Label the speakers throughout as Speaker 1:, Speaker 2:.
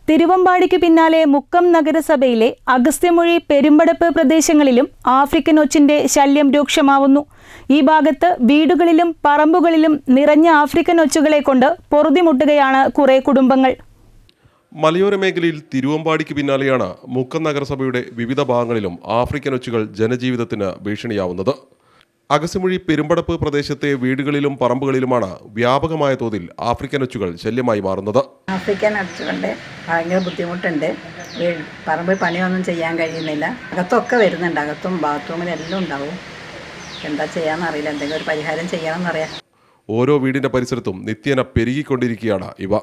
Speaker 1: തിരുവമ്പാടിക്ക് പിന്നാലെ മുക്കം നഗരസഭയിലെ അഗസ്ത്യമൊഴി പെരുമ്പടപ്പ് പ്രദേശങ്ങളിലും ആഫ്രിക്കൻ ഒച്ചിന്റെ ശല്യം രൂക്ഷമാവുന്നു. ഈ ഭാഗത്ത് വീടുകളിലും പറമ്പുകളിലും നിറഞ്ഞ ആഫ്രിക്കൻ ഒച്ചുകളെ കൊണ്ട് പൊറുതിമുട്ടുകയാണ് കുറെ കുടുംബങ്ങൾ.
Speaker 2: മലയോര മേഖലയിൽ തിരുവമ്പാടിക്ക് പിന്നാലെയാണ് മുക്കം നഗരസഭയുടെ വിവിധ ഭാഗങ്ങളിലും ആഫ്രിക്കൻ ഒച്ചുകൾ ജനജീവിതത്തിന് ഭീഷണിയാവുന്നത്. അഗസ്ത്യമൊഴി പെരുമ്പടപ്പ് പ്രദേശത്തെ വീടുകളിലും പറമ്പുകളിലുമാണ് വ്യാപകമായ തോതിൽ ആഫ്രിക്കൻ ഒച്ചുകൾ ശല്യമായി മാറുന്നത്.
Speaker 3: ആഫ്രിക്കൻ ഒച്ചുകളുടെ ഭയങ്കര ബുദ്ധിമുട്ടുണ്ട്. പറമ്പിൽ പണിയൊന്നും ചെയ്യാൻ കഴിയുന്നില്ല. അകത്തൊക്കെ വരുന്നുണ്ട്. അകത്തും ബാത്റൂമിലും എല്ലാം ഉണ്ടാവും. എന്താ ചെയ്യാന്നറിയില്ല. എന്തെങ്കിലും ഒരു പരിഹാരം ചെയ്യണമെന്നറിയാം.
Speaker 2: ഓരോ വീടിന്റെ പരിസരത്തും നിത്യേന പെരുകിക്കൊണ്ടിരിക്കുകയാണ് ഇവ.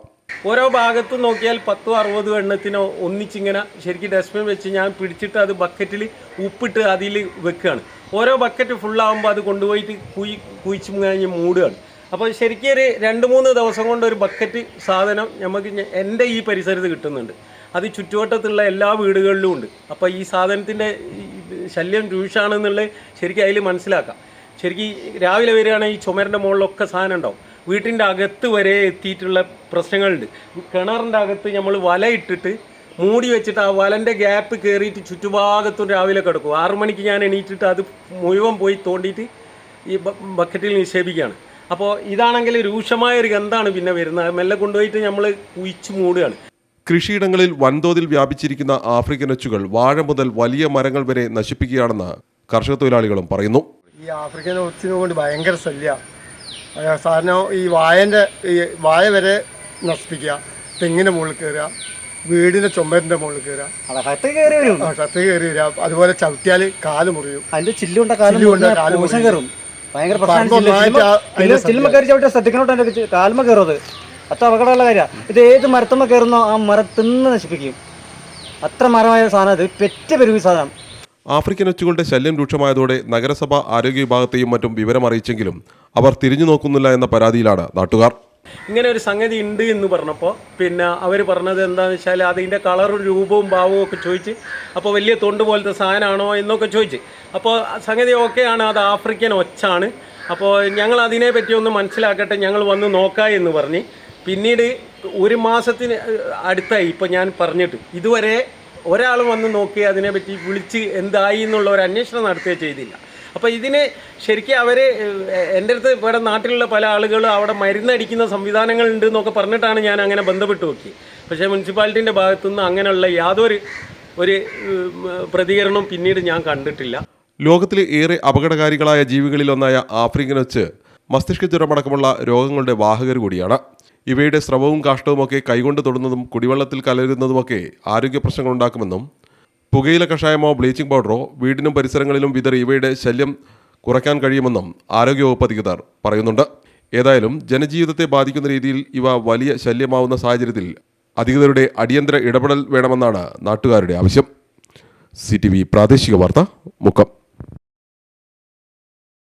Speaker 4: ഓരോ ഭാഗത്തും നോക്കിയാൽ 10-60 എണ്ണത്തിനോ ഒന്നിച്ചിങ്ങനെ ശരിക്കും ഡസ്റ്റ്ബിൻ വെച്ച് ഞാൻ പിടിച്ചിട്ട് അത് ബക്കറ്റിൽ ഉപ്പിട്ട് അതിൽ വെക്കുകയാണ്. ഓരോ ബക്കറ്റ് ഫുള്ളാകുമ്പോൾ അത് കൊണ്ടുപോയിട്ട് കുഴിച്ച് കഴിഞ്ഞ് മൂടുകയാണ്. അപ്പോൾ ശരിക്കും ഒരു 2-3 ദിവസം കൊണ്ട് ഒരു ബക്കറ്റ് സാധനം നമുക്ക് എൻ്റെ ഈ പരിസരത്ത് കിട്ടുന്നുണ്ട്. അത് ചുറ്റുവട്ടത്തുള്ള എല്ലാ വീടുകളിലും ഉണ്ട്. അപ്പോൾ ഈ സാധനത്തിൻ്റെ ശല്യം രൂക്ഷമാണെന്നുള്ളത് ശരിക്കും അതിൽ മനസ്സിലാക്കാം. ശരിക്കും രാവിലെ വരികയാണെങ്കിൽ ഈ ചുമരിൻ്റെ മുകളിലൊക്കെ സാധനം ഉണ്ടാവും. വീട്ടിൻ്റെ അകത്ത് വരെ എത്തിയിട്ടുള്ള പ്രശ്നങ്ങളുണ്ട്. കിണറിൻ്റെ അകത്ത് നമ്മൾ വല ഇട്ടിട്ട് മൂടി വെച്ചിട്ട് ആ വലൻ്റെ ഗ്യാപ്പ് കയറിയിട്ട് ചുറ്റുഭാഗത്തും രാവിലെ കിടക്കും. 6 മണിക്ക് ഞാൻ എണീറ്റിട്ട് അത് മുഴുവൻ പോയി തോണ്ടിയിട്ട് ഈ ബക്കറ്റിൽ നിക്ഷേപിക്കുകയാണ്. അപ്പോൾ ഇതാണെങ്കിൽ രൂക്ഷമായ ഒരു ഗന്ധമാണ് പിന്നെ വരുന്നത്. മെല്ലെ കൊണ്ടുപോയിട്ട് നമ്മൾ കുഴിച്ച് മൂടുകയാണ്.
Speaker 2: കൃഷിയിടങ്ങളിൽ വൻതോതിൽ വ്യാപിച്ചിരിക്കുന്ന ആഫ്രിക്കൻ ഒച്ചുകൾ വാഴ മുതൽ വലിയ മരങ്ങൾ വരെ നശിപ്പിക്കുകയാണെന്ന് കർഷക തൊഴിലാളികളും പറയുന്നു.
Speaker 5: ഈ ആഫ്രിക്കൻ ഒച്ചിനെ കൊണ്ട് ഭയങ്കര ശല്യമാണ്. സാധാരണ ഈ വാഴ വരെ നശിപ്പിക്കുക, തെങ്ങിൻ്റെ മുകളിൽ കയറുക, വീടിൻ്റെ ചുമരിൻ്റെ മുകളിൽ കയറുക, ഷർട്ട് കയറി വരിക. അതുപോലെ ചവിട്ടിയാൽ കാല് മുറിയും.
Speaker 6: അതിന്റെ ചില്ലുകൊണ്ട് കാലും കയറും. ഭയങ്കര ശ്രദ്ധിക്കണോട്ട് കാലുമ കയറുന്നത് അത്ര അപകടമുള്ള കാര്യമാണ്. ഇത് ഏത് മരത്തുമ്മ കയറുന്നോ ആ മരത്തിന്ന് നശിപ്പിക്കും. അത്ര മരമായ സാധനം ഇത് പെറ്റ പെരുവി സാധനം.
Speaker 2: ആഫ്രിക്കൻ ഒച്ചുകളുടെ ശല്യം രൂക്ഷമായതോടെ നഗരസഭ ആരോഗ്യ വിഭാഗത്തെയും മറ്റും വിവരം അറിയിച്ചെങ്കിലും അവർ തിരിഞ്ഞു നോക്കുന്നില്ല എന്ന പരാതിയിലാണ് നാട്ടുകാർ.
Speaker 4: ഇങ്ങനെ ഒരു സംഗതി ഉണ്ട് എന്ന് പറഞ്ഞപ്പോൾ പിന്നെ അവർ പറഞ്ഞത് എന്താണെന്ന് വെച്ചാൽ അതിൻ്റെ കളറും രൂപവും ഭാവവും ഒക്കെ ചോദിച്ച്, അപ്പോൾ വലിയ തൊണ്ട് പോലത്തെ സാധനമാണോ എന്നൊക്കെ ചോദിച്ച്. അപ്പോൾ സംഗതി ഓക്കെയാണ്, അത് ആഫ്രിക്കൻ ഒച്ചാണ്. അപ്പോൾ ഞങ്ങൾ അതിനെ പറ്റി ഒന്ന് മനസ്സിലാക്കട്ടെ, ഞങ്ങൾ വന്ന് നോക്കാം എന്ന് പറഞ്ഞ് പിന്നീട് 1 മാസത്തിന് അടുത്തായി ഇപ്പോൾ ഞാൻ പറഞ്ഞിട്ട് ഇതുവരെ ഒരാൾ വന്ന് നോക്കി അതിനെപ്പറ്റി വിളിച്ച് എന്തായി എന്നുള്ള ഒരു അന്വേഷണം നടത്തുകയോ ചെയ്തില്ല. അപ്പോൾ ഇതിന് ശരിക്കും അവർ എൻ്റെ അടുത്ത് ഇവിടെ നാട്ടിലുള്ള പല ആളുകളും അവിടെ മരുന്നടിക്കുന്ന സംവിധാനങ്ങളുണ്ട് എന്നൊക്കെ പറഞ്ഞിട്ടാണ് ഞാൻ അങ്ങനെ ബന്ധപ്പെട്ട് നോക്കി. പക്ഷേ മുനിസിപ്പാലിറ്റീൻ്റെ ഭാഗത്തുനിന്ന് അങ്ങനെയുള്ള യാതൊരു പ്രതികരണവും പിന്നീട് ഞാൻ കണ്ടിട്ടില്ല.
Speaker 2: ലോകത്തിലെ ഏറെ അപകടകാരികളായ ജീവികളിലൊന്നായ ആഫ്രിക്കൻ ഒച്ച് മസ്തിഷ്ക ജ്വരമടക്കമുള്ള രോഗങ്ങളുടെ വാഹകർ കൂടിയാണ്. ഇവയുടെ സ്രവവും കാഷ്ടവുമൊക്കെ കൈകൊണ്ട് തൊടുന്നതും കുടിവെള്ളത്തിൽ കലരുന്നതുമൊക്കെ ആരോഗ്യ പ്രശ്നങ്ങളുണ്ടാക്കുമെന്നും പുകയില കഷായമോ ബ്ലീച്ചിങ് പൗഡറോ വീടിനും പരിസരങ്ങളിലും വിതറി ഇവയുടെ ശല്യം കുറയ്ക്കാൻ കഴിയുമെന്നും ആരോഗ്യവകുപ്പ് അധികൃതർ പറയുന്നുണ്ട്. ഏതായാലും ജനജീവിതത്തെ ബാധിക്കുന്ന രീതിയിൽ ഇവ വലിയ ശല്യമാവുന്ന സാഹചര്യത്തിൽ അധികൃതരുടെ അടിയന്തര ഇടപെടൽ വേണമെന്നാണ് നാട്ടുകാരുടെ ആവശ്യം. CTV പ്രാദേശിക വാർത്ത, മുക്കം.